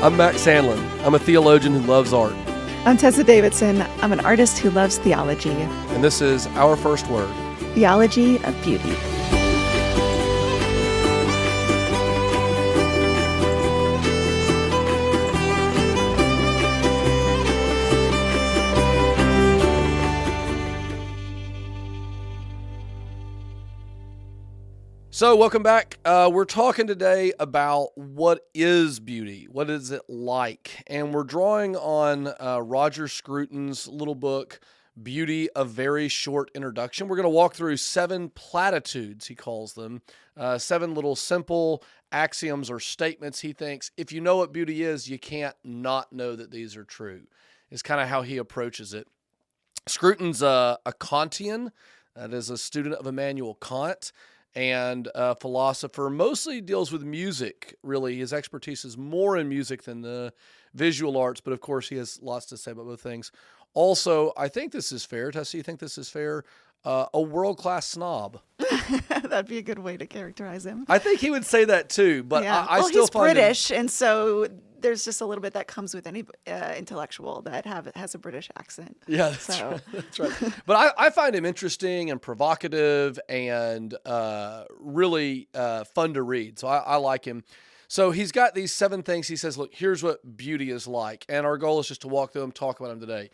I'm Mac Sandlin. I'm a theologian who loves art. I'm Tessa Davidson. I'm an artist who loves theology. And this is Our First Word. Theology of Beauty. So welcome back. We're talking today about what is beauty? What is it like? And we're drawing on Roger Scruton's little book, Beauty, A Very Short Introduction. We're going to walk through 7 platitudes, he calls them, 7 little simple axioms or statements he thinks, if you know what beauty is, you can't not know that these are true, is kind of how he approaches it. Scruton's a Kantian, that is a student of Immanuel Kant, and a philosopher, mostly deals with music, really. His expertise is more in music than the visual arts, but of course he has lots to say about both things. Also, I think this is fair. Tessa, you think this is fair? A world-class snob. That'd be a good way to characterize him. I think he would say that too, but yeah. I still he's find British, and so there's just a little bit that comes with any intellectual that has a British accent. Yeah, that's right. But I find him interesting and provocative and really fun to read. So I like him. So he's got these 7 things. He says, look, here's what beauty is like. And our goal is just to walk through them, talk about them today.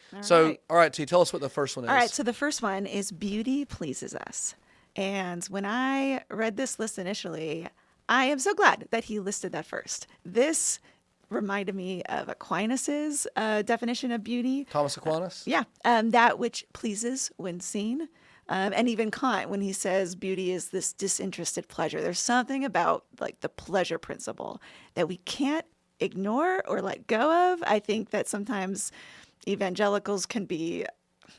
All right, T, tell us what the first one is. All right, so the first one is beauty pleases us. And when I read this list initially, I am so glad that he listed that first. This reminded me of Aquinas's definition of beauty. Thomas Aquinas? That which pleases when seen. And even Kant, when he says beauty is this disinterested pleasure, there's something about like the pleasure principle that we can't ignore or let go of. I think that sometimes evangelicals can be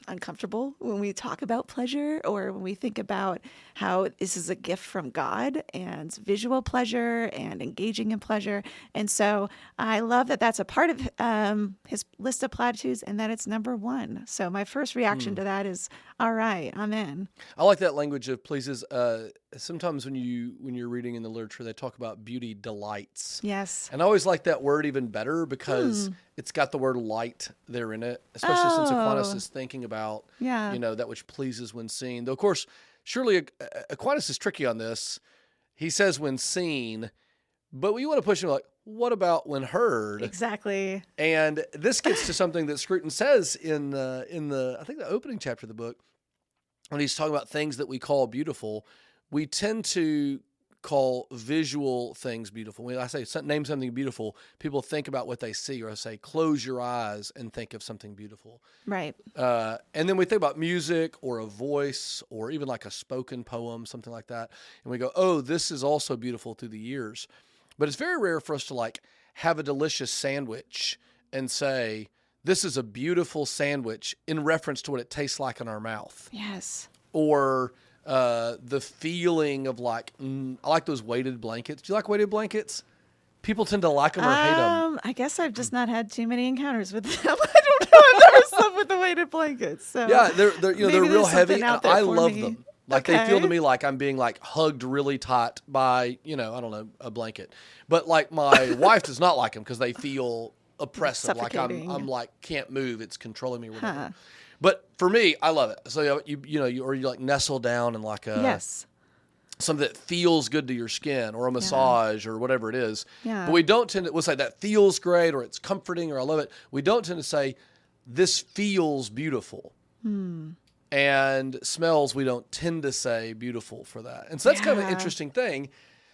uncomfortable when we talk about pleasure or when we think about how this is a gift from God and visual pleasure and engaging in pleasure. And so I love that that's a part of his list of platitudes and that it's number 1. So my first reaction to that is, all right, I'm in. I like that language of pleases. Sometimes when you're reading in the literature, they talk about beauty delights. Yes. And I always like that word even better because it's got the word light there in it, especially since Aquinas is thinking about, that which pleases when seen. Though, of course, surely Aquinas is tricky on this. He says when seen, but we want to push him like, what about when heard? Exactly. And this gets to something that Scruton says in the I think the opening chapter of the book, when he's talking about things that we call beautiful. We tend to call visual things beautiful. When I say name something beautiful, people think about what they see, or I say close your eyes and think of something beautiful. Right. And then we think about music or a voice or even like a spoken poem, something like that. And we go, oh, this is also beautiful through the ears. But it's very rare for us to like have a delicious sandwich and say, this is a beautiful sandwich in reference to what it tastes like in our mouth. Yes. Or the feeling of like, I like those weighted blankets. Do you like weighted blankets? People tend to like them or hate them. I guess I've just not had too many encounters with them. I don't know. I've never slept with the weighted blankets. So yeah, they're real heavy. And I love me. them. Like they feel to me like I'm being like hugged really tight by, I don't know, a blanket. But like my wife does not like them because they feel oppressive. Like I'm like can't move. It's controlling me or whatever. Huh. But for me, I love it. So you like nestle down in like a something that feels good to your skin, or a massage, or whatever it is. Yeah. But we don't tend to. We'll say that feels great, or it's comforting, or I love it. We don't tend to say this feels beautiful. And smells, we don't tend to say beautiful for that. And so that's kind of an interesting thing.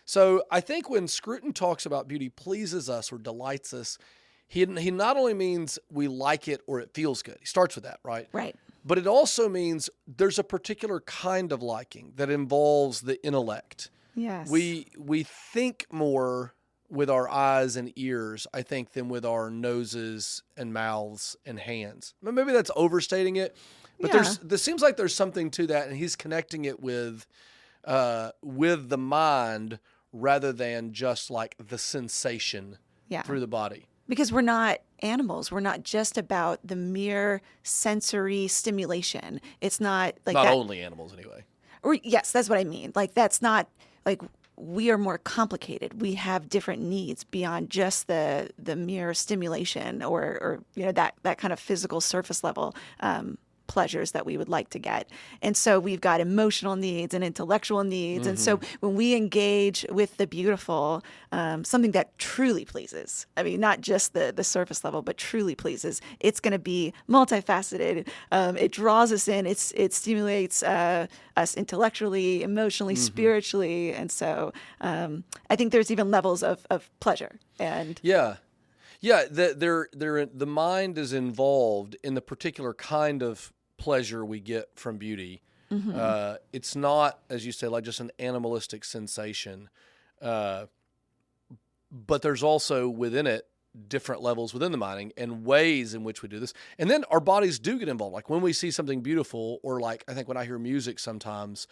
So I think when Scruton talks about beauty pleases us or delights us, he not only means we like it or it feels good. He starts with that, right? Right. But it also means there's a particular kind of liking that involves the intellect. Yes. We think more with our eyes and ears, I think, than with our noses and mouths and hands. Maybe that's overstating it, but there seems like there's something to that, and he's connecting it with the mind rather than just like the sensation through the body. Because we're not animals. We're not just about the mere sensory stimulation. It's not like not that. Only animals anyway. Or yes, that's what I mean. Like that's not like we are more complicated. We have different needs beyond just the mere stimulation or that kind of physical surface level pleasures that we would like to get. And so we've got emotional needs and intellectual needs. And so when we engage with the beautiful, something that truly pleases, I mean, not just the surface level, but truly pleases, it's going to be multifaceted. It draws us in. It stimulates us intellectually, emotionally, spiritually. And so I think there's even levels of pleasure. And yeah. The mind is involved in the particular kind of pleasure we get from beauty. It's not, as you say, like just an animalistic sensation, but there's also within it different levels within the mind and ways in which we do this. And then our bodies do get involved. Like when we see something beautiful, or like I think when I hear music sometimes,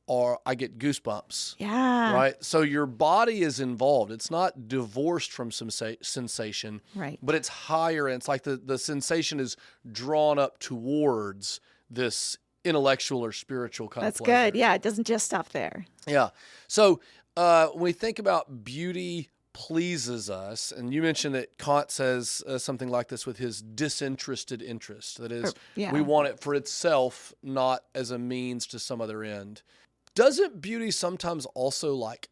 or I get goosebumps. yeah. Right? So your body is involved. It's not divorced from some sensation, Right. but it's higher. And it's like the sensation is drawn up towards this intellectual or spiritual kind That's of pleasure. good. Yeah. It doesn't just stop there. Yeah. So when we think about beauty pleases us, and you mentioned that Kant says something like this with his disinterested interest. That is, yeah. we want it for itself, not as a means to some other end. Doesn't beauty sometimes also, like,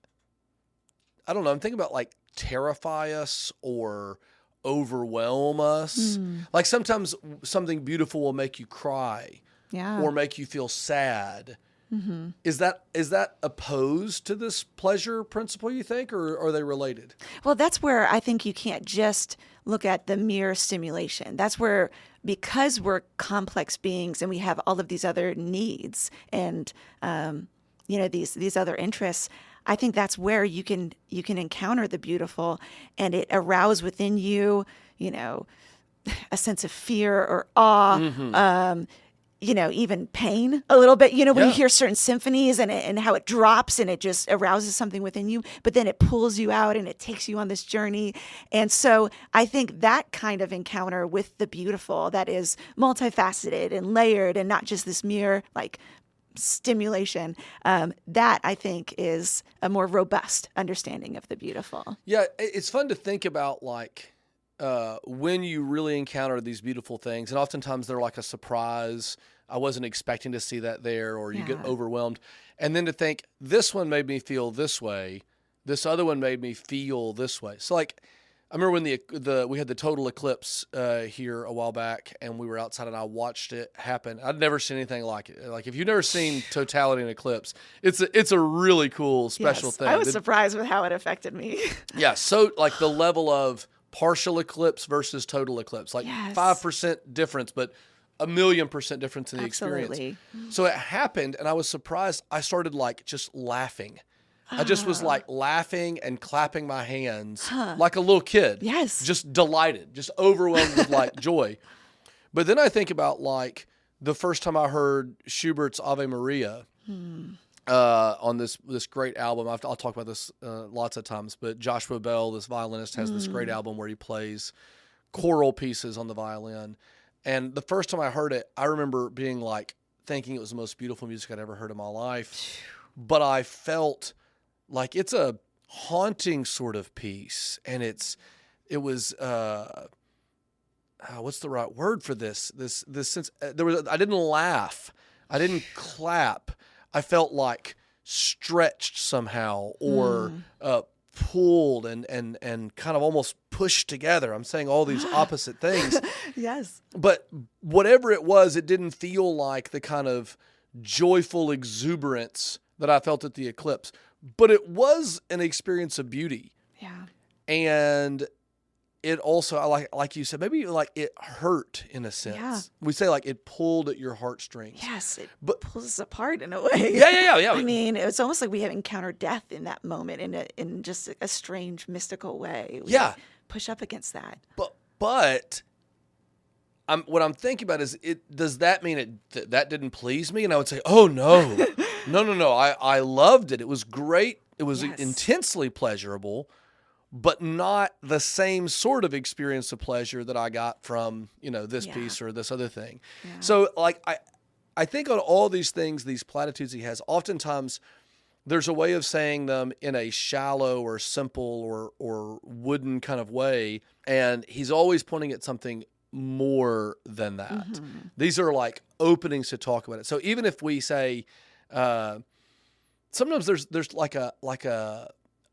I don't know, I'm thinking about like terrify us or overwhelm us? Like sometimes something beautiful will make you cry Yeah. or make you feel sad. Is that opposed to this pleasure principle, you think, or are they related? Well, that's where I think you can't just look at the mere stimulation. That's where, because we're complex beings and we have all of these other needs and these other interests, I think that's where you can encounter the beautiful, and it arouse within you, a sense of fear or awe. Even pain a little bit, when you hear certain symphonies and how it drops and it just arouses something within you, but then it pulls you out and it takes you on this journey. And so I think that kind of encounter with the beautiful that is multifaceted and layered and not just this mere like stimulation, that I think is a more robust understanding of the beautiful. Yeah, it's fun to think about like when you really encounter these beautiful things, and oftentimes they're like a surprise. I wasn't expecting to see that there, or you get overwhelmed. And then to think, this one made me feel this way, this other one made me feel this way. So like, I remember when we had the total eclipse here a while back, and we were outside, and I watched it happen. I'd never seen anything like it. Like if you've never seen totality in eclipse, it's a really cool special thing. I was surprised with how it affected me. Yeah, so like the level of partial eclipse versus total eclipse, like 5% difference, but 1,000,000% difference in the experience. So it happened, and I was surprised. I started like just laughing. I just was like laughing and clapping my hands like a little kid. Yes. Just delighted, just overwhelmed with like joy. But then I think about like the first time I heard Schubert's Ave Maria on this great album. I'll talk about this lots of times, but Joshua Bell, this violinist, has this great album where he plays choral pieces on the violin. And the first time I heard it, I remember being like thinking it was the most beautiful music I'd ever heard in my life. But I felt like it's a haunting sort of piece, and it was what's the right word for this sense? I didn't laugh, I didn't clap. I felt like stretched somehow, or pulled and kind of almost pushed together. I'm saying all these opposite things. Yes. But whatever it was, it didn't feel like the kind of joyful exuberance that I felt at the eclipse. But it was an experience of beauty. Yeah. And it also, like you said, maybe like it hurt in a sense. Yeah. We say like it pulled at your heartstrings. Yes, it But pulls us apart in a way. Yeah. I mean, it's almost like we have encountered death in that moment in just a strange mystical way. We push up against that. But what I'm thinking about is, does that mean that didn't please me? And I would say, oh no, no. I loved it. It was great. It was intensely pleasurable, but not the same sort of experience of pleasure that I got from, this piece or this other thing. Yeah. So like, I think on all these things, these platitudes he has, oftentimes there's a way of saying them in a shallow or simple or wooden kind of way, and he's always pointing at something more than that. Mm-hmm. These are like openings to talk about it. So even if we say, sometimes there's like a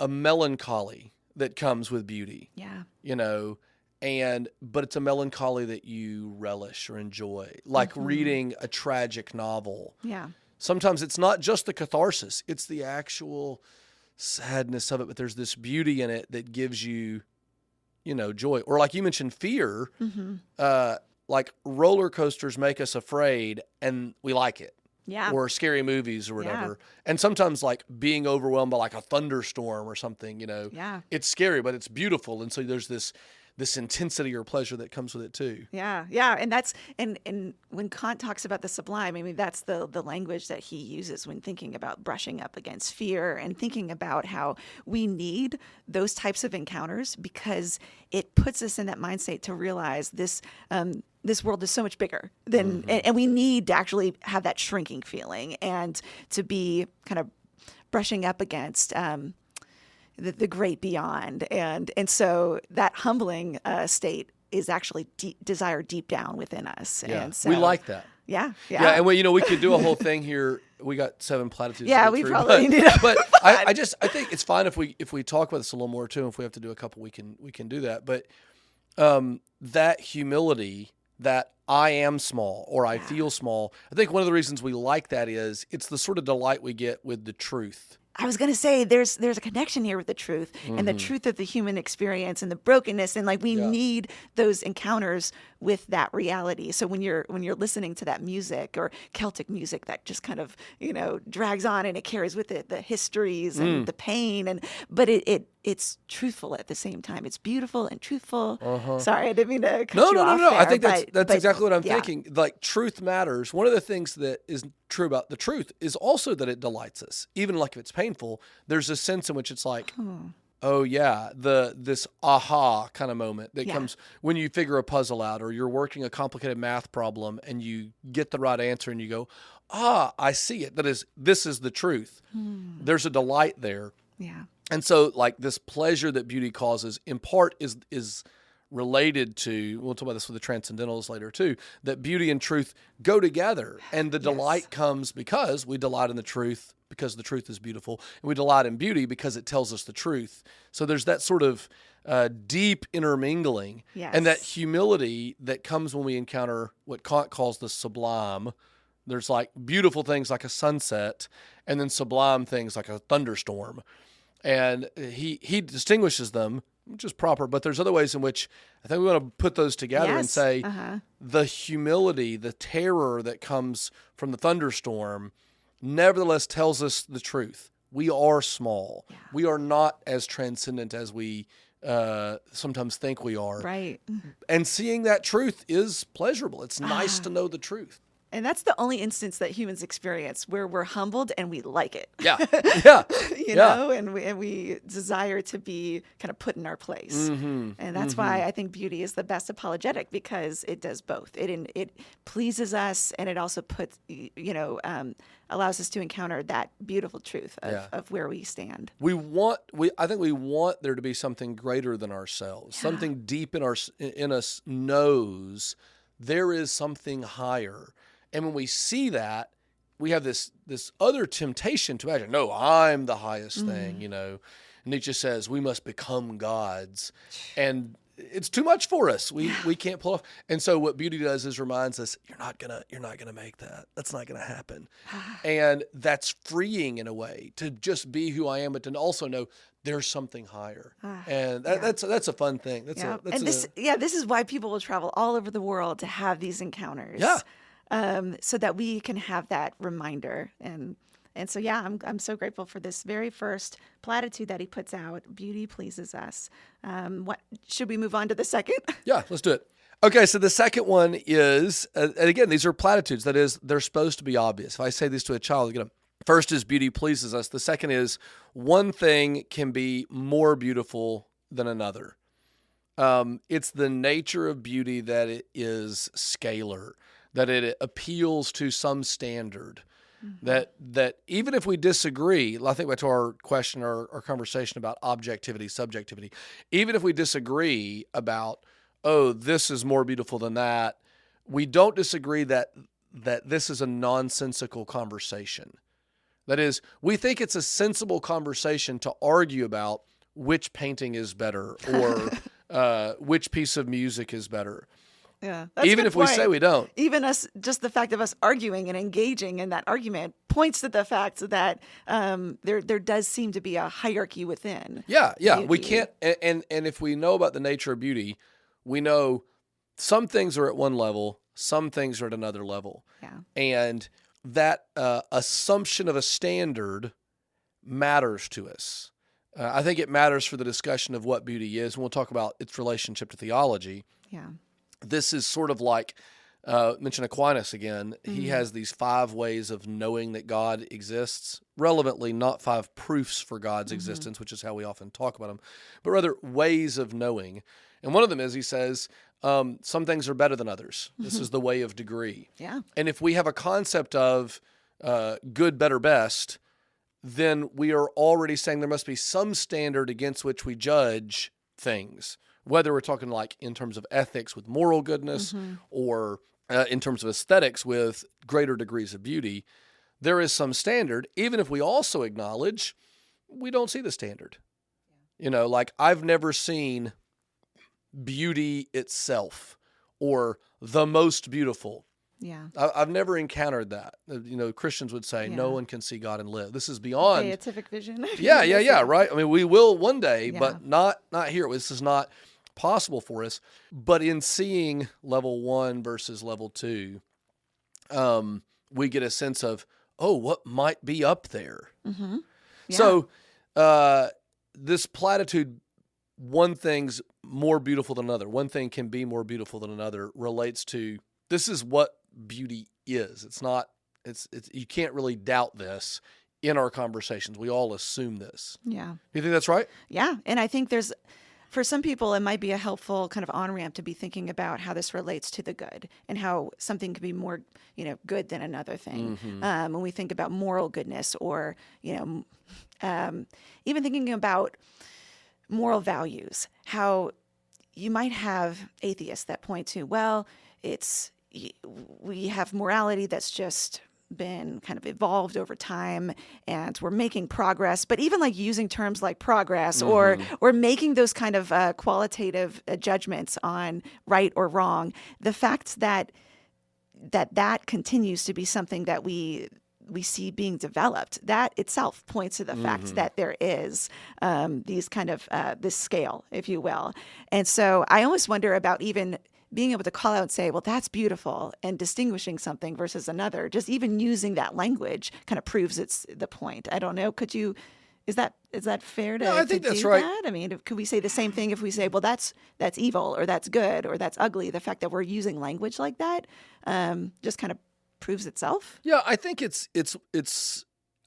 melancholy that comes with beauty, Yeah. you know, but it's a melancholy that you relish or enjoy, like reading a tragic novel. Yeah. Sometimes it's not just the catharsis, it's the actual sadness of it, but there's this beauty in it that gives you, joy. Or like you mentioned, fear, like roller coasters make us afraid and we like it. Yeah. Or scary movies or whatever. And sometimes like being overwhelmed by like a thunderstorm or something, Yeah. it's scary, but it's beautiful. And so there's this intensity or pleasure that comes with it too. Yeah, yeah, and that's and when Kant talks about the sublime, I mean that's the language that he uses when thinking about brushing up against fear and thinking about how we need those types of encounters because it puts us in that mind state to realize this this world is so much bigger than, and we need to actually have that shrinking feeling and to be kind of brushing up against the great beyond, and so that humbling state is actually desired deep down within us. Yeah, and so, we like that. Yeah. And we could do a whole thing here. We got 7 platitudes. Yeah, to we get through, probably need. But I think it's fine if we talk about this a little more too. If we have to do a couple, we can do that. But that humility, that I am small or I feel small. I think one of the reasons we like that is it's the sort of delight we get with the truth. I was going to say there's a connection here with the truth and the truth of the human experience and the brokenness, and like we need those encounters with that reality. So when you're listening to that music or Celtic music that just kind of drags on and it carries with it the histories and the pain, but it's truthful at the same time. It's beautiful and truthful. Sorry, I didn't mean to cut you off No. there, I think that's exactly what I'm thinking. Like truth matters. One of the things that is true about the truth is also that it delights us, even like if it's painful. There's a sense in which it's like, oh yeah, this aha kind of moment that comes when you figure a puzzle out or you're working a complicated math problem and you get the right answer and you go, I see it. This is the truth. There's a delight there. Yeah. And so like this pleasure that beauty causes in part is related to, we'll talk about this with the transcendentals later too, that beauty and truth go together. And the delight comes because we delight in the truth, because the truth is beautiful. And we delight in beauty because it tells us the truth. So there's that sort of deep intermingling. Yes. And that humility that comes when we encounter what Kant calls the sublime. There's like beautiful things like a sunset and then sublime things like a thunderstorm. And he distinguishes them, which is proper, but there's other ways in which I think we want to put those together and say the humility, the terror that comes from the thunderstorm nevertheless tells us the truth. We are small. Yeah. We are not as transcendent as we sometimes think we are. Right. And seeing that truth is pleasurable. It's nice to know the truth. And that's the only instance that humans experience where we're humbled and we like it. Yeah. You know, and we desire to be kind of put in our place. And that's why I think beauty is the best apologetic, because it does both. It pleases us, and it also puts, allows us to encounter that beautiful truth of where we stand. I think we want there to be something greater than ourselves. Something deep in us knows there is something higher. And when we see that, we have this other temptation to imagine, no, I'm the highest thing, Nietzsche says we must become gods. And it's too much for us. We can't pull off. And so what beauty does is reminds us, you're not gonna make that. That's not gonna happen. And that's freeing in a way to just be who I am, but to also know there's something higher. And that's a fun thing. This is why people will travel all over the world to have these encounters. Yeah. So that we can have that reminder. And so, I'm so grateful for this very first platitude that he puts out. Beauty pleases us. What should we move on to the second? Yeah, let's do it. Okay, so the second one is, and again, these are platitudes. That is, they're supposed to be obvious. If I say this to a child, you get them. First is beauty pleases us. The second is one thing can be more beautiful than another. It's the nature of beauty that it is scalar, that it appeals to some standard. That even if we disagree, I think back to our question, our conversation about objectivity, subjectivity, even if we disagree about, oh, this is more beautiful than that, we don't disagree that this is a nonsensical conversation. That is, we think it's a sensible conversation to argue about which painting is better or which piece of music is better. Yeah, that's even a good if we point. say we don't. Even us, just the fact of us arguing and engaging in that argument points to the fact that there does seem to be a hierarchy within. Yeah. beauty. We can't, and if we know about the nature of beauty, we know some things are at one level, some things are at another level. Yeah. And that assumption of a standard matters to us. I think it matters for the discussion of what beauty is, and we'll talk about its relationship to theology. Yeah. This is sort of like, mention Aquinas again. He has these 5 ways of knowing that God exists. Relevantly, not 5 proofs for God's existence, which is how we often talk about him, but rather ways of knowing. And one of them is, he says, some things are better than others. This is the way of degree. Yeah. And if we have a concept of good, better, best, then we are already saying there must be some standard against which we judge things. Whether we're talking like in terms of ethics with moral goodness or in terms of aesthetics with greater degrees of beauty, there is some standard, even if we also acknowledge we don't see the standard. You know, like I've never seen beauty itself or the most beautiful. Yeah. I've never encountered that. You know, Christians would say no Yeah. one can see God and live. This is beyond. Beatific vision. Yeah, right. I mean, we will one day, Yeah. but not here. This is not possible for us. But in seeing level 1 versus level 2, we get a sense of, oh, what might be up there. Mm-hmm. Yeah. So this platitude, one thing's more beautiful than another. One thing can be more beautiful than another relates to, this is what beauty is. It's not, it's you can't really doubt this in our conversations. We all assume this. Yeah. You think that's right? Yeah. And I think for some people, it might be a helpful kind of on-ramp to be thinking about how this relates to the good and how something can be more, good than another thing. When we think about moral goodness or, even thinking about moral values, how you might have atheists that point to, well, we have morality that's just been kind of evolved over time and we're making progress, but even like using terms like progress or making those kind of qualitative judgments on right or wrong, the fact that continues to be something that we see being developed, that itself points to the fact that there is these kind of this scale, if you will. And so I always wonder about even being able to call out and say, well, that's beautiful, and distinguishing something versus another, just even using that language kind of proves it's the point. I don't know. Is that fair to, I think to that's do right. that? I mean, could we say the same thing if we say, well, that's evil or that's good or that's ugly? The fact that we're using language like that just kind of proves itself. Yeah, I think it's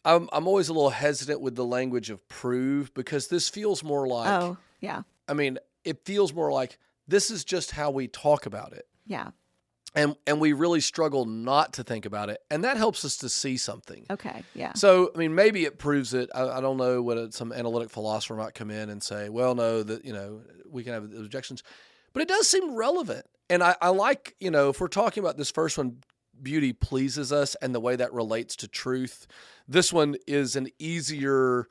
I'm always a little hesitant with the language of prove because this feels more like, Oh, yeah. I mean, it feels more like this is just how we talk about it. Yeah. And we really struggle not to think about it. And that helps us to see something. Okay. Yeah. So, I mean, maybe it proves it. I don't know what some analytic philosopher might come in and say, well, no, that, we can have objections. But it does seem relevant. And I like, if we're talking about this first one, beauty pleases us and the way that relates to truth, this one is an easier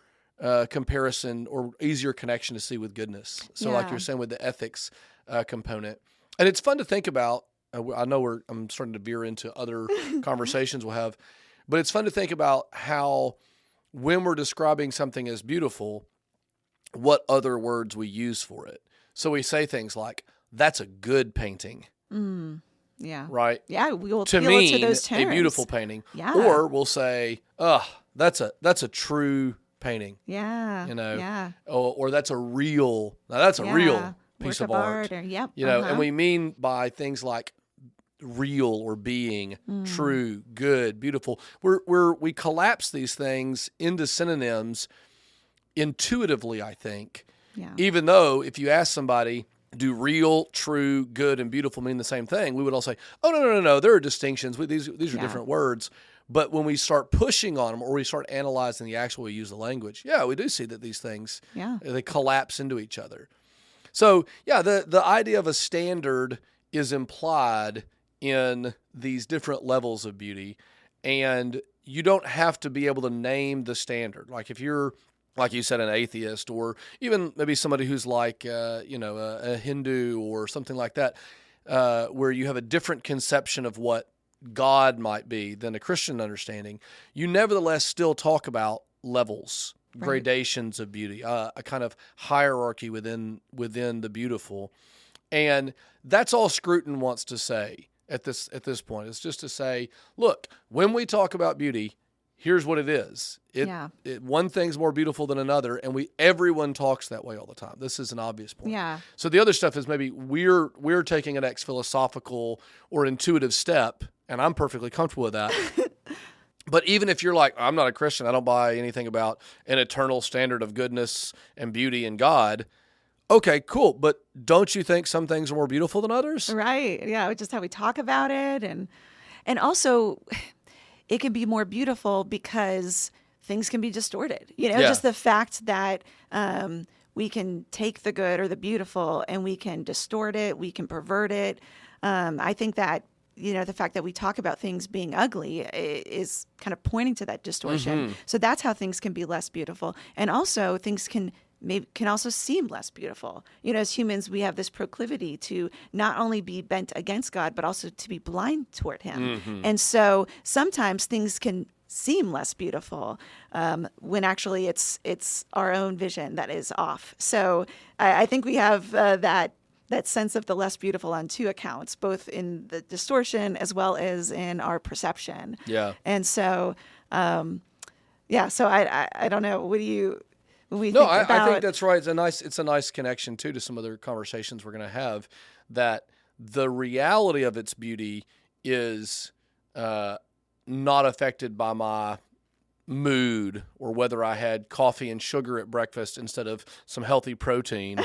comparison or easier connection to see with goodness. So like you're saying with the ethics component. And it's fun to think about. I know I'm starting to veer into other conversations we'll have, but it's fun to think about how when we're describing something as beautiful, what other words we use for it. So we say things like, that's a good painting. Yeah. Right? Yeah, we will To appeal mean to those terms. a beautiful painting. Yeah. Or we'll say, that's a true painting. Yeah. Yeah. Or that's a real real piece Work of art. Yep. And we mean by things like real or being, true, good, beautiful. We collapse these things into synonyms intuitively, I think. Yeah. Even though if you ask somebody, do real, true, good, and beautiful mean the same thing? We would all say, oh, no. There are distinctions. These are different words. But when we start pushing on them or we start analyzing the actual use of language, we do see that these things, they collapse into each other. So, the idea of a standard is implied in these different levels of beauty, and you don't have to be able to name the standard. Like if you're, like you said, an atheist, or even maybe somebody who's like, a Hindu or something like that, where you have a different conception of what God might be than a Christian understanding, you nevertheless still talk about levels, gradations of beauty, a kind of hierarchy within the beautiful. And that's all Scruton wants to say at this point. It's just to say, look, when we talk about beauty, here's what it is. One thing's more beautiful than another, and everyone talks that way all the time. This is an obvious point. Yeah. So the other stuff is maybe we're taking an ex-philosophical or intuitive step, and I'm perfectly comfortable with that. But even if you're like, I'm not a Christian, I don't buy anything about an eternal standard of goodness and beauty in God, okay, cool. But don't you think some things are more beautiful than others? Right. Yeah. Just how we talk about it. And also, it can be more beautiful because things can be distorted. Just the fact that we can take the good or the beautiful and we can distort it, we can pervert it. I think that, the fact that we talk about things being ugly is kind of pointing to that distortion. Mm-hmm. So that's how things can be less beautiful. And also things can also seem less beautiful. As humans, we have this proclivity to not only be bent against God, but also to be blind toward him. Mm-hmm. And so sometimes things can seem less beautiful when actually it's our own vision that is off. So I think we have that sense of the less beautiful on two accounts, both in the distortion as well as in our perception. Yeah. And so, so I don't know. What do you... I think that's right. It's a nice connection too to some other conversations we're going to have, that the reality of its beauty is not affected by my mood or whether I had coffee and sugar at breakfast instead of some healthy protein,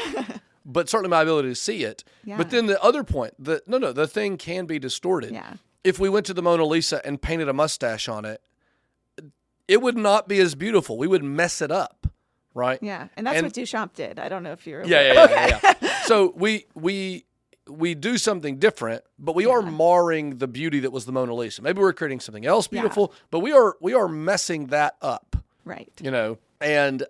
but certainly my ability to see it. Yeah. But then the other point, the thing can be distorted. Yeah. If we went to the Mona Lisa and painted a mustache on it, it would not be as beautiful. We would mess it up. Right. Yeah, and that's what Duchamp did. I don't know if you're aware. Yeah. So we do something different, but we are marring the beauty that was the Mona Lisa. Maybe we're creating something else beautiful, but we are messing that up. Right. And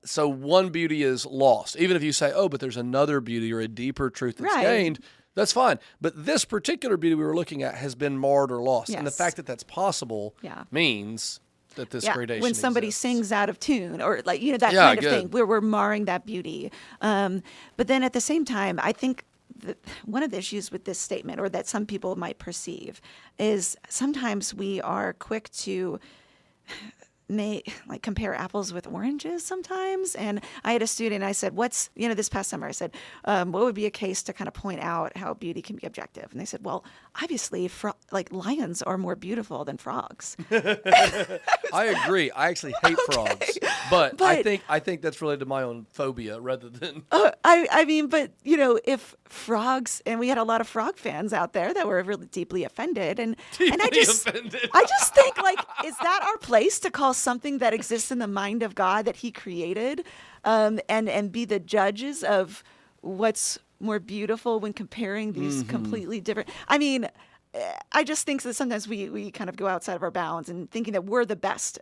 so one beauty is lost. Even if you say, oh, but there's another beauty or a deeper truth that's gained, that's fine. But this particular beauty we were looking at has been marred or lost. Yes. And the fact that that's possible means that this gradation when somebody exists. Sings out of tune or that kind of thing where we're marring that beauty. But then at the same time, I think one of the issues with this statement, or that some people might perceive, is sometimes we are quick to compare apples with oranges sometimes. And I had a student, I said, this past summer, I said, what would be a case to kind of point out how beauty can be objective? And they said, well, obviously, lions are more beautiful than frogs. I agree. I actually hate frogs, but I think that's related to my own phobia rather than. If frogs, and we had a lot of frog fans out there that were really deeply offended, and I just think, is that our place to call something that exists in the mind of God that He created, and be the judges of what's more beautiful when comparing these completely different? I just think that sometimes we kind of go outside of our bounds and thinking that we're the best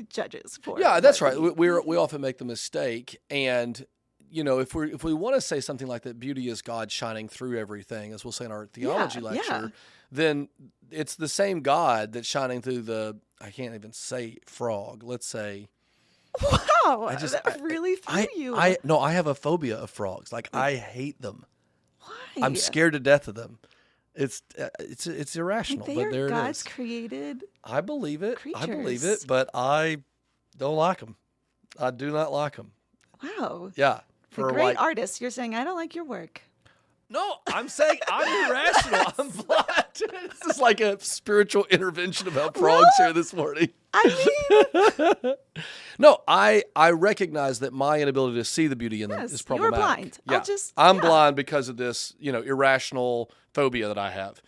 judges for. Yeah, that's right. We often make the mistake, and if we want to say something like that, beauty is God shining through everything, as we'll say in our theology lecture, then it's the same God that's shining through the. I can't even say frog. Let's say. Wow, that really threw you. I have a phobia of frogs. I hate them. Why? I'm scared to death of them. It's irrational, they but there are it God's is. created. I believe it. Creatures. I believe it, but I don't like them. I do not like them. Wow. Yeah. For a great artist, you're saying I don't like your work. No, I'm saying I'm irrational. I'm blind. This is like a spiritual intervention about frogs here this morning. No, I recognize that my inability to see the beauty in them is problematic. You're blind. Yeah. I'm blind because of this, irrational phobia that I have.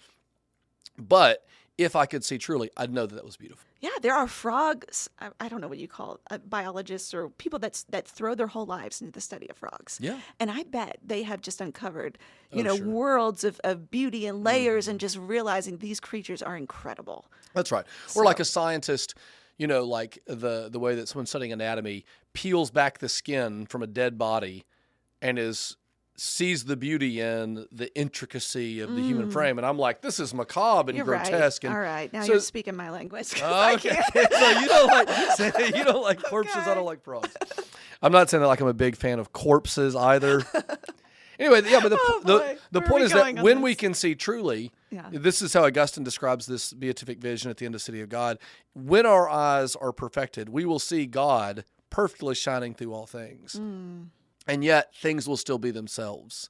But if I could see truly, I'd know that was beautiful. Yeah, there are frogs. I don't know what you call it, biologists or people that throw their whole lives into the study of frogs. Yeah. And I bet they have just uncovered, Sure. worlds of beauty and layers and just realizing these creatures are incredible. That's right. Or like a scientist, like the way that someone studying anatomy peels back the skin from a dead body and sees the beauty in the intricacy of the human frame. And I'm like, this is macabre and You're grotesque. right. And All right. Now so- you're speaking my language. okay. So you don't like corpses. Okay. I don't like frogs. I'm not saying that like I'm a big fan of corpses either. Anyway, yeah, but the point is that when we can see truly, this is how Augustine describes this beatific vision at the end of City of God. When our eyes are perfected, we will see God perfectly shining through all things. And yet things will still be themselves.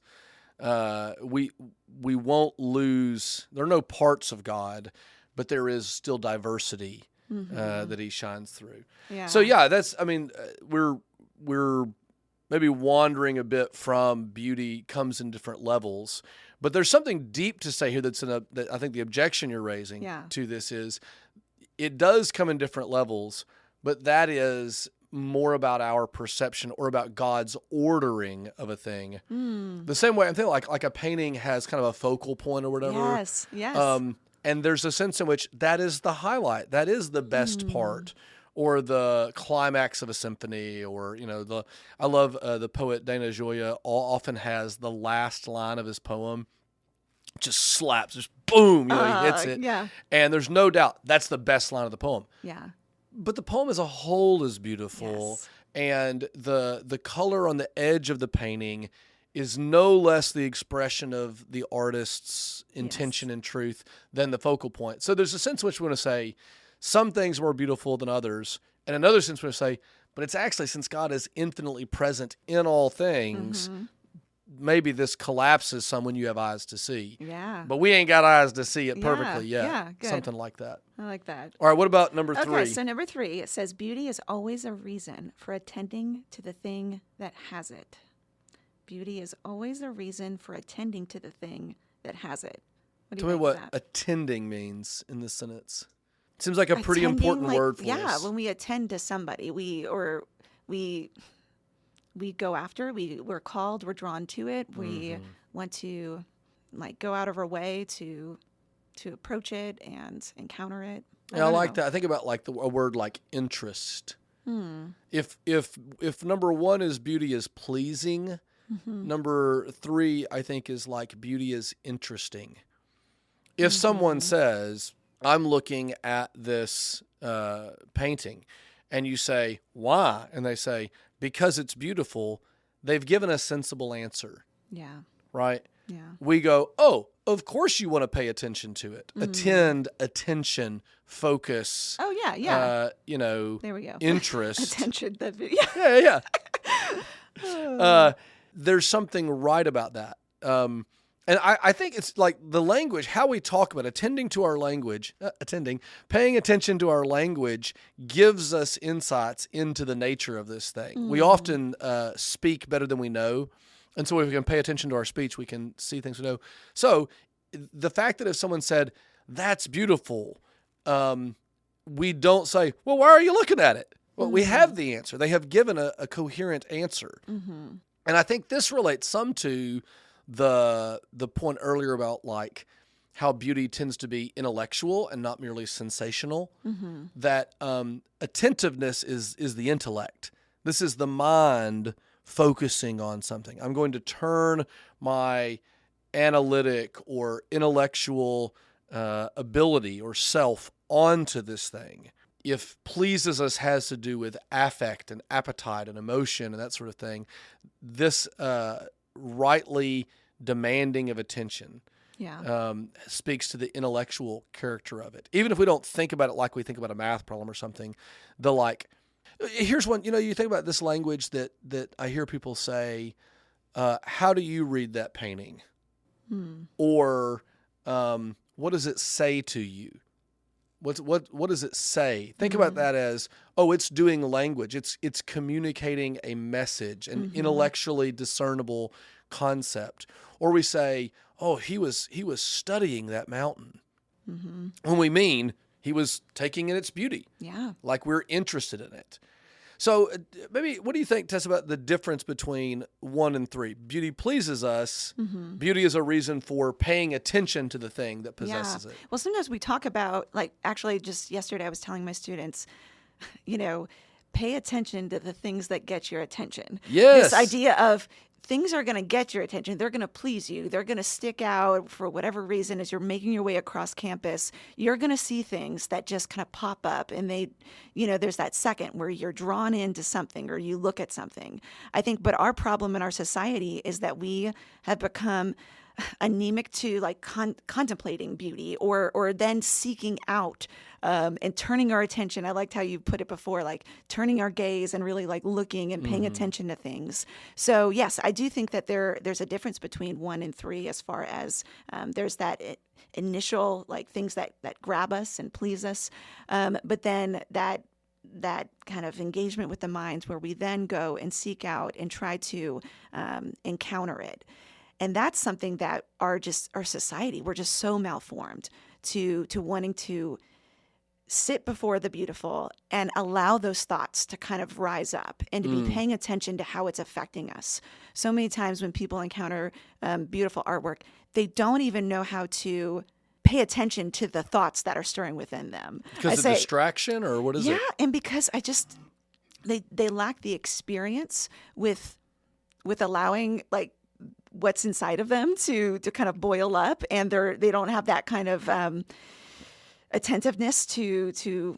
We won't lose. There are no parts of God, but there is still diversity that He shines through. Yeah. So yeah, that's. I mean, we're maybe wandering a bit from beauty comes in different levels, but there's something deep to say here. That I think the objection you're raising to this is it does come in different levels, but that is more about our perception or about God's ordering of a thing. The same way, I think like a painting has kind of a focal point or whatever. Yes, yes. And there's a sense in which that is the highlight. That is the best part or the climax of a symphony or, I love the poet Dana Gioia often has the last line of his poem just slaps, just boom, he hits it. Yeah. And there's no doubt that's the best line of the poem. Yeah. But the poem as a whole is beautiful, and the color on the edge of the painting is no less the expression of the artist's intention and truth than the focal point. So there's a sense in which we want to say some things are more beautiful than others, and another sense we want to say, but it's actually since God is infinitely present in all things, maybe this collapses some when you have eyes to see. Yeah. But we ain't got eyes to see it perfectly yet. Yeah, good. Something like that. I like that. All right, what about number 3? Okay, so number 3, it says, beauty is always a reason for attending to the thing that has it. Beauty is always a reason for attending to the thing that has it. What do Tell you me think of what that? attending means in this sentence. Seems like a pretty Attending, important word for us. Yeah, when we attend to somebody, we go after, we're called, we're drawn to it. We want to go out of our way to approach it and encounter it. I like that. I think about a word like interest. If number 1 is beauty is pleasing, number 3 I think is like beauty is interesting. If someone says, I'm looking at this painting, and you say, why? And they say, because it's beautiful, they've given a sensible answer. Yeah. Right? Yeah. We go, oh, of course you want to pay attention to it. Attend, attention, focus. Oh, yeah. There we go. Interest. Attention. That video. Yeah. There's something right about that. And I think it's like the language, how we talk about attending to our language, paying attention to our language gives us insights into the nature of this thing. We often speak better than we know. And so if we can pay attention to our speech, we can see things we know. So the fact that if someone said, that's beautiful, we don't say, well, why are you looking at it? Well, we have the answer. They have given a coherent answer. And I think this relates some to the point earlier about like how beauty tends to be intellectual and not merely sensational. That attentiveness is the intellect. This is the mind focusing on something. I'm going to turn my analytic or intellectual ability or self onto this thing. If pleases us has to do with affect and appetite and emotion and that sort of thing, this rightly demanding of attention speaks to the intellectual character of it. Even if we don't think about it like we think about a math problem or something, here's one, you think about this language that I hear people say, how do you read that painting? Or what does it say to you? What does it say? Think about that as, it's doing language. It's communicating a message, an intellectually discernible concept. Or we say, he was studying that mountain. when we mean he was taking in its beauty. Yeah. Like we're interested in it. So maybe what do you think, Tess, about the difference between 1 and 3? Beauty pleases us. Beauty is a reason for paying attention to the thing that possesses it. Well, sometimes we talk about, like, actually just yesterday I was telling my students, pay attention to the things that get your attention. Yes. This idea of things are going to get your attention. They're going to please you. They're going to stick out for whatever reason as you're making your way across campus. You're going to see things that just kind of pop up, and there's that second where you're drawn into something or you look at something. I think, but our problem in our society is that we have become anemic to like contemplating beauty or then seeking out and turning our attention. I liked how you put it before, like turning our gaze and really like looking and paying attention to things. So yes, I do think that there's a difference between 1 and 3 as far as there's that initial like things that grab us and please us, but then that kind of engagement with the minds where we then go and seek out and try to encounter it. And that's something that our society, we're just so malformed to wanting to sit before the beautiful and allow those thoughts to kind of rise up and to be paying attention to how it's affecting us. So many times when people encounter beautiful artwork, they don't even know how to pay attention to the thoughts that are stirring within them. Because of distraction, or what is it? Yeah, and because they lack the experience with allowing like what's inside of them to kind of boil up, and they don't have that kind of attentiveness to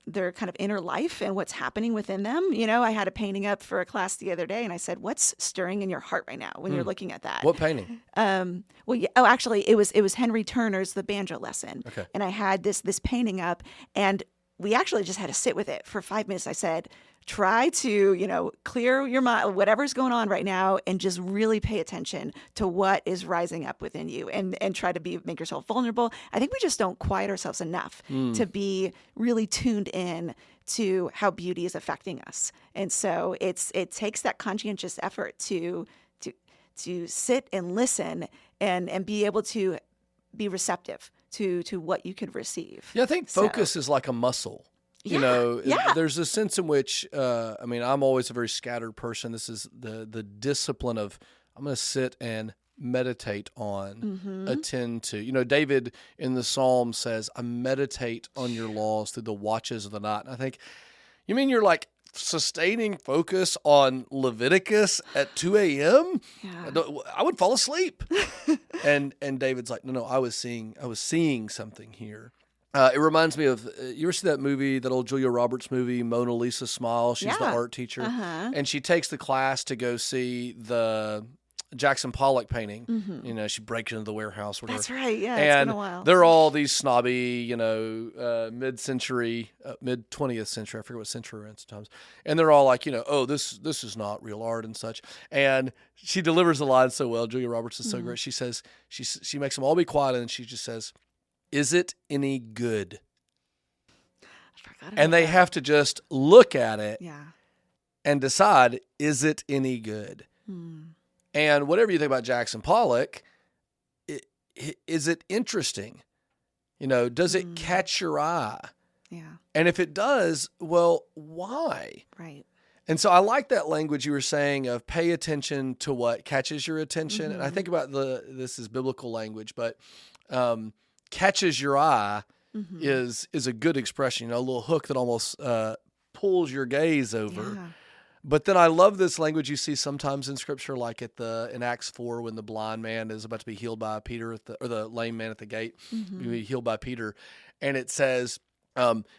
their kind of inner life and what's happening within them. I had a painting up for a class the other day, and I said, "What's stirring in your heart right now when you're looking at that?" What painting? Actually, it was Henry Turner's The Banjo Lesson. Okay. And I had this painting up, and we actually just had to sit with it for 5 minutes. I said, try to, clear your mind, whatever's going on right now, and just really pay attention to what is rising up within you and try to make yourself vulnerable. I think we just don't quiet ourselves enough to be really tuned in to how beauty is affecting us. And so it takes that conscientious effort to sit and listen and be able to be receptive to what you could receive. Yeah, I think focus is like a muscle. There's a sense in which, I'm always a very scattered person. This is the discipline of, I'm going to sit and meditate on, attend to. David in the Psalm says, I meditate on your laws through the watches of the night. And I think, you mean you're like sustaining focus on Leviticus at 2 a.m.? Yeah. I would fall asleep. and David's like, no, I was seeing something here. It reminds me of, you ever see that movie, that old Julia Roberts movie, Mona Lisa Smile? She's the art teacher. And she takes the class to go see the Jackson Pollock painting. She breaks into the warehouse. Whatever. That's right. Yeah, and it's been a while. They're all these snobby, mid-century, mid-20th century. I forget what century we're in sometimes. And they're all like, this is not real art and such. And she delivers the line so well. Julia Roberts is so great. She says, she makes them all be quiet, and she just says, is it any good? And they have to just look at it and decide, is it any good? And whatever you think about Jackson Pollock, is it interesting? Does it catch your eye? Yeah. And if it does, well, why? Right. And so I like that language you were saying of pay attention to what catches your attention. And I think about this is biblical language, but catches your eye is a good expression, a little hook that almost pulls your gaze over. Yeah. But then I love this language you see sometimes in Scripture, like in Acts 4, when the blind man is about to be healed by Peter, or the lame man at the gate, be healed by Peter, and it says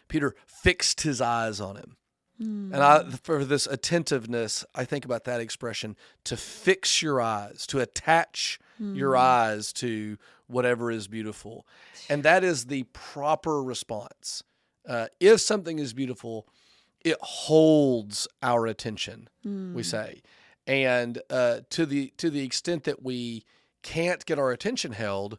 Peter fixed his eyes on him. And for this attentiveness, I think about that expression, to fix your eyes, to attach your eyes to whatever is beautiful. And that is the proper response. If something is beautiful, it holds our attention, we say. And to the extent that we can't get our attention held,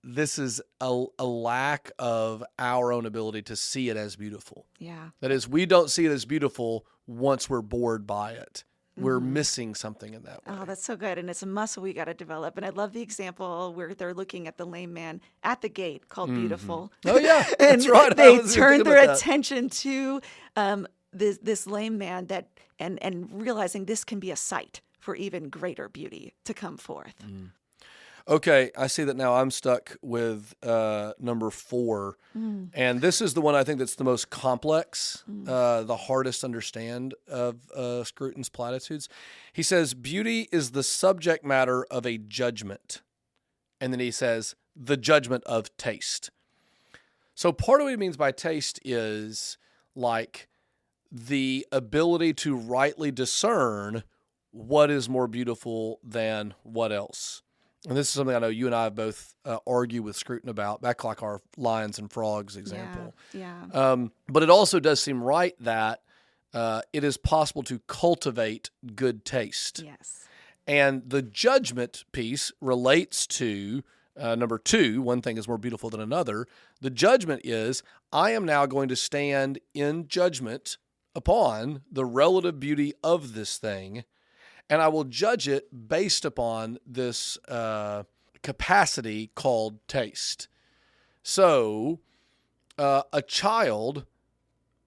this is a lack of our own ability to see it as beautiful. Yeah. That is, we don't see it as beautiful once we're bored by it. we're missing something in that way. Oh, that's so good. And it's a muscle we got to develop. And I love the example where they're looking at the lame man at the gate called Beautiful. Oh, yeah, And that's right. I they was gonna turn think their about that. attention to this lame man and realizing this can be a sight for even greater beauty to come forth. Okay, I see that now. I'm stuck with number 4. And this is the one I think that's the most complex, the hardest to understand of Scruton's Platitudes. He says, beauty is the subject matter of a judgment. And then he says, the judgment of taste. So part of what he means by taste is like the ability to rightly discern what is more beautiful than what else. And this is something I know you and I have both argue with Scruton about, back like our lions and frogs example. Yeah. But it also does seem right that it is possible to cultivate good taste. Yes. And the judgment piece relates to number 2, one thing is more beautiful than another. The judgment is, I am now going to stand in judgment upon the relative beauty of this thing, and I will judge it based upon this capacity called taste. So a child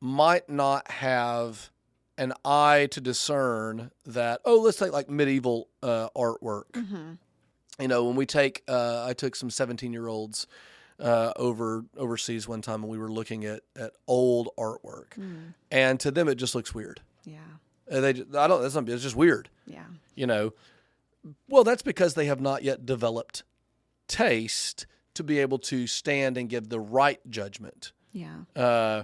might not have an eye to discern that, let's take like medieval artwork. You know, when we take, I took some 17-year-olds overseas one time, and we were looking at old artwork, and to them it just looks weird. Yeah. It's just weird. Yeah. You know, well, that's because they have not yet developed taste to be able to stand and give the right judgment. Yeah.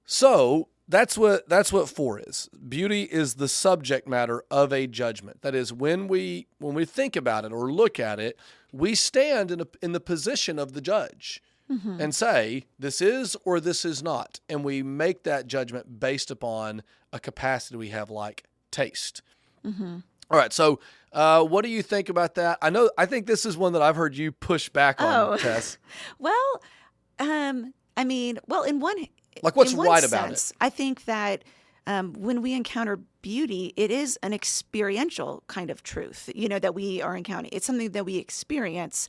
So that's what 4 is. Beauty is the subject matter of a judgment. That is, when we think about it or look at it, we stand in the position of the judge and say, this is or this is not. And we make that judgment based upon a capacity we have like taste. All right. So what do you think about that? I think this is one that I've heard you push back on, Tess. Well, I mean, in one Like, what's in one right about sense, it? I think that when we encounter beauty, it is an experiential kind of truth, that we are encountering. It's something that we experience.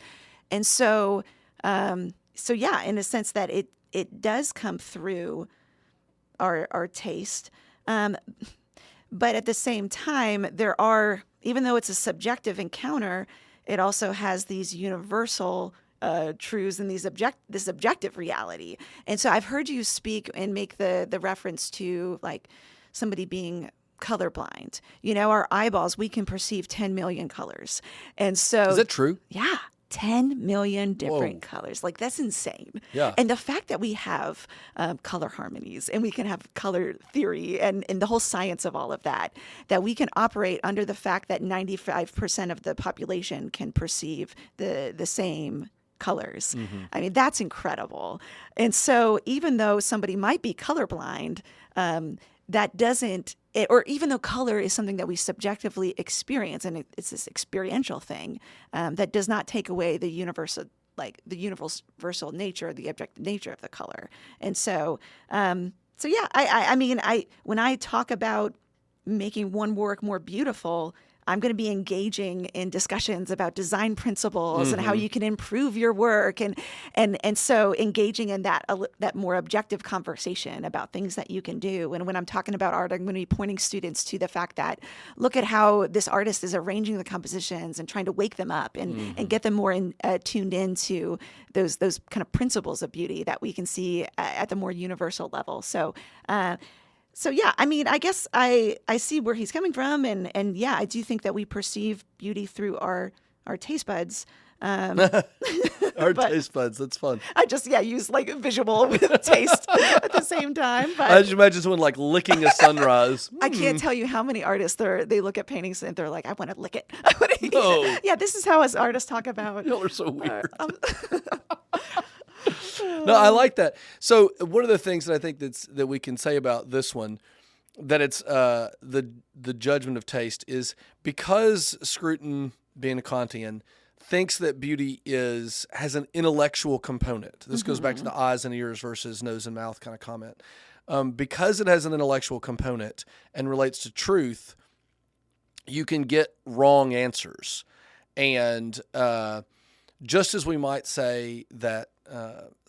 And so yeah, in a sense that it does come through our taste. But at the same time, even though it's a subjective encounter, it also has these universal truths and this objective reality. And so I've heard you speak and make the reference to like somebody being colorblind. Our eyeballs, we can perceive 10 million colors. And so Is that true? Yeah. 10 million different colors. Like, that's insane. Yeah. And the fact that we have color harmonies and we can have color theory and the whole science of all of that we can operate under the fact that 95% of the population can perceive the same colors. I mean, that's incredible. And so even though somebody might be colorblind, that doesn't, or even though color is something that we subjectively experience, and it's this experiential thing, that does not take away the universal nature, the objective nature of the color. And so, yeah, I mean, when I talk about making one work more beautiful, I'm going to be engaging in discussions about design principles and how you can improve your work, and so engaging in that more objective conversation about things that you can do. And when I'm talking about art, I'm going to be pointing students to the fact that look at how this artist is arranging the compositions and trying to wake them up and get them more tuned into those kind of principles of beauty that we can see at the more universal level. So yeah, I mean, I guess I see where he's coming from, and yeah, I do think that we perceive beauty through our taste buds. Taste buds, that's fun. I just use like visual with taste at the same time. But I just imagine someone like licking a sunrise. I can't tell you how many artists they look at paintings and they're like, I want to lick it. I want to eat No. it. Yeah, this is how us artists talk about. Y'all are so weird. No, I like that. So one of the things that I think that we can say about this one, that it's the judgment of taste, is because Scruton, being a Kantian, thinks that beauty has an intellectual component. This goes back to the eyes and ears versus nose and mouth kind of comment. Because it has an intellectual component and relates to truth, you can get wrong answers. And just as we might say that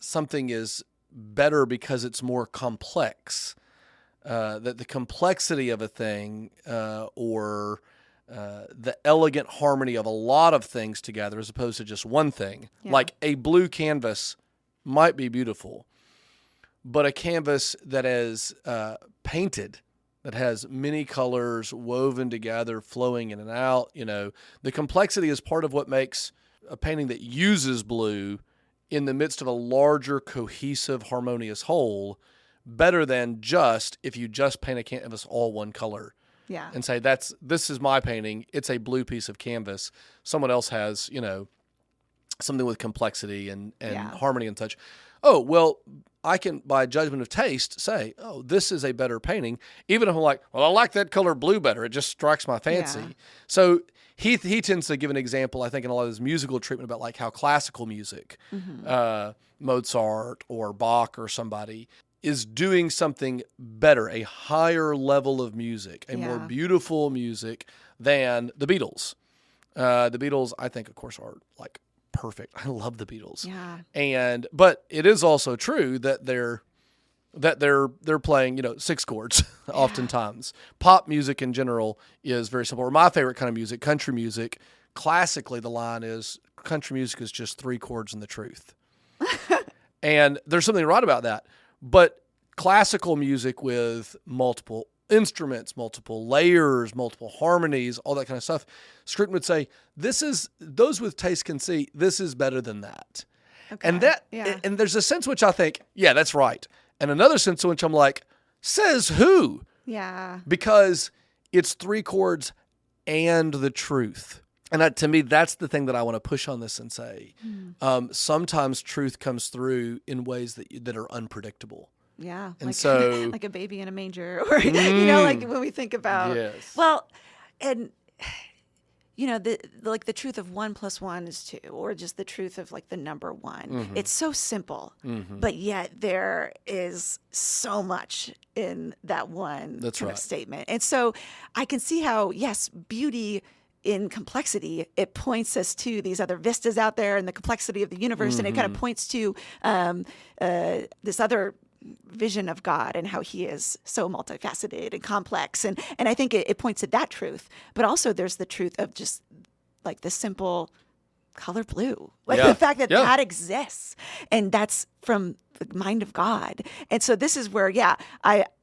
something is better because it's more complex, that the complexity of a thing or the elegant harmony of a lot of things together as opposed to just one thing, like a blue canvas might be beautiful, but a canvas that is painted, that has many colors woven together, flowing in and out, the complexity is part of what makes a painting that uses blue in the midst of a larger, cohesive, harmonious whole better than just if you just paint a canvas all one color. Yeah. And say, this is my painting. It's a blue piece of canvas. Someone else has, something with complexity and harmony and such. Oh, well, I can, by judgment of taste, say, oh, this is a better painting, even if I'm like, well, I like that color blue better. It just strikes my fancy. Yeah. So he tends to give an example, I think, in a lot of his musical treatment about like how classical music, Mozart or Bach or somebody, is doing something better, a higher level of music, a more beautiful music than the Beatles. The Beatles, I think, of course, are like perfect. I love the Beatles. Yeah. But it is also true that they're playing, 6 chords oftentimes. Pop music in general is very simple. Or my favorite kind of music, country music, classically the line is country music is just 3 chords and the truth. And there's something right about that. But classical music with multiple instruments, multiple layers, multiple harmonies, all that kind of stuff, Scruton would say, those with taste can see this is better than that. Okay. And there's a sense which I think, yeah, that's right. And another sense in which I'm like, says who? Yeah. Because it's 3 chords and the truth. And to me, that's the thing that I want to push on this and say. Sometimes truth comes through in ways that are unpredictable. Yeah. And so like a baby in a manger, or, like when we think about, well, and, the truth of 1 + 1 is 2, or just the truth of like the number 1. Mm-hmm. It's so simple, but yet there is so much in that one kind of statement. And so I can see how, yes, beauty in complexity, it points us to these other vistas out there and the complexity of the universe. And it kind of points to this other vision of God and how he is so multifaceted and complex. And I think it points to that truth. But also there's the truth of just like the simple color blue, like the fact that that exists. And that's from the mind of God. And so this is where,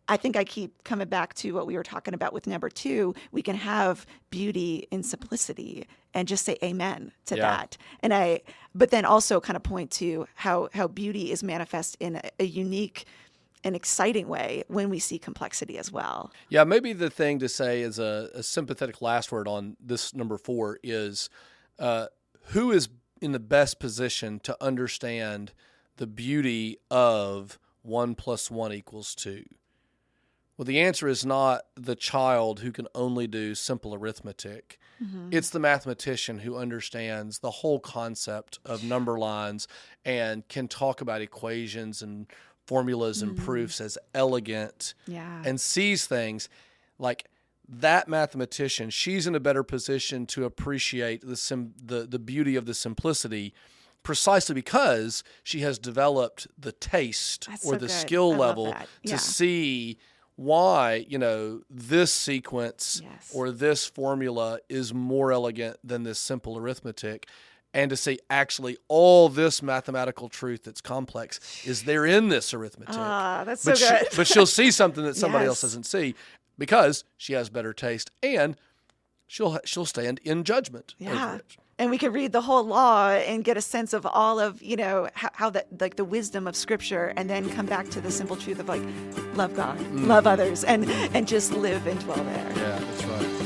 I think I keep coming back to what we were talking about with number 2. We can have beauty in simplicity and just say amen to that. But then also kind of point to how beauty is manifest in a unique and exciting way when we see complexity as well. Yeah, maybe the thing to say as a sympathetic last word on this number 4 is who is in the best position to understand the beauty of 1 + 1 = 2? Well, the answer is not the child who can only do simple arithmetic. Mm-hmm. It's the mathematician who understands the whole concept of number lines and can talk about equations and formulas and proofs as elegant and sees things like that mathematician. She's in a better position to appreciate the beauty of the simplicity precisely because she has developed the taste the skill level to see why, this sequence or this formula is more elegant than this simple arithmetic, and to see actually all this mathematical truth that's complex is there in this arithmetic. That's so good. But she'll see something that somebody else doesn't see because she has better taste, and she'll stand in judgment over it. And we can read the whole law and get a sense of all of, how that, like the wisdom of Scripture, and then come back to the simple truth of like, love God, love others, and just live and dwell there. Yeah, that's right.